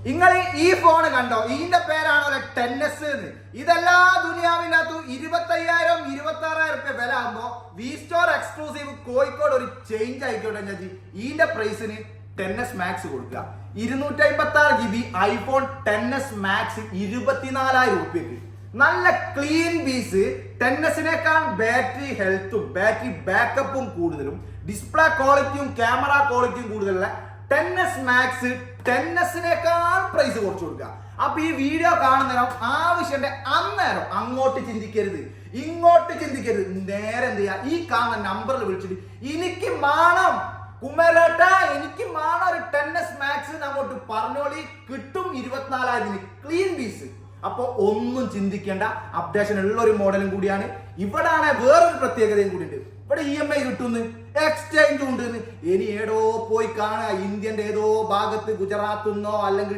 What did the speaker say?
നിങ്ങൾ ഈ ഫോൺ കണ്ടോ? ഇതിന്റെ പേരാണോ ടെന്നസ്. ഇതെല്ലാ ദുനിയാവിനകത്തും 25,000 26,000 വില ആകുമ്പോ വി സ്റ്റോർ എക്സ്ക്ലൂസീവ് കോഴിക്കോട് ഒരു ചേഞ്ച് ആയിക്കോട്ടെ ചേച്ചി. ഇതിന്റെ പ്രൈസിന് ടെന്നസ് മാക്സ് കൊടുക്കുക 256 GB ഐഫോൺ ടെന്നസ് മാക്സ് 24,000 രൂപയ്ക്ക്. നല്ല ക്ലീൻ പീസ്. ടെന്നസിനേക്കാൾ ബാറ്ററി ഹെൽത്തും ബാറ്ററി ബാക്കപ്പും കൂടുതലും ഡിസ്പ്ലേ ക്വാളിറ്റിയും ക്യാമറ ക്വാളിറ്റിയും കൂടുതലുള്ള ടെന്നസ് മാക്സ് ടെന്നസിനേക്കാൾ പ്രൈസ് കുറച്ച് കൊടുക്കുക. അപ്പൊ ഈ വീഡിയോ കാണുന്നേരം ആവശ്യന്റെ അന്നേരം അങ്ങോട്ട് ചിന്തിക്കരുത്, ഇങ്ങോട്ട് ചിന്തിക്കരുത്. നേരെ എന്ത് ചെയ്യുക, ഈ കാണുന്ന നമ്പറിൽ വിളിച്ചിട്ട് എനിക്ക് മാണം കുമരേട്ട, എനിക്ക് മാണം ഒരു ടെന്നസ് മാക്സ് അങ്ങോട്ട് പറഞ്ഞോളി. കിട്ടും 24,000 ക്ലീൻ പീസ്. അപ്പൊ ഒന്നും ചിന്തിക്കേണ്ട, അപ്ഡേഷൻ ഉള്ള ഒരു മോഡലും കൂടിയാണ്. ഇവിടാണ് വേറൊരു പ്രത്യേകതയും കൂടി ഉണ്ട്. ഇവിടെ EMI കിട്ടുന്നു, എക്സ്ചേഞ്ച് ഉണ്ട്. ഇനി ഏതോ പോയി കാണുക, ഇന്ത്യന്റെ ഏതോ ഭാഗത്ത് ഗുജറാത്തിൽ നിന്നോ അല്ലെങ്കിൽ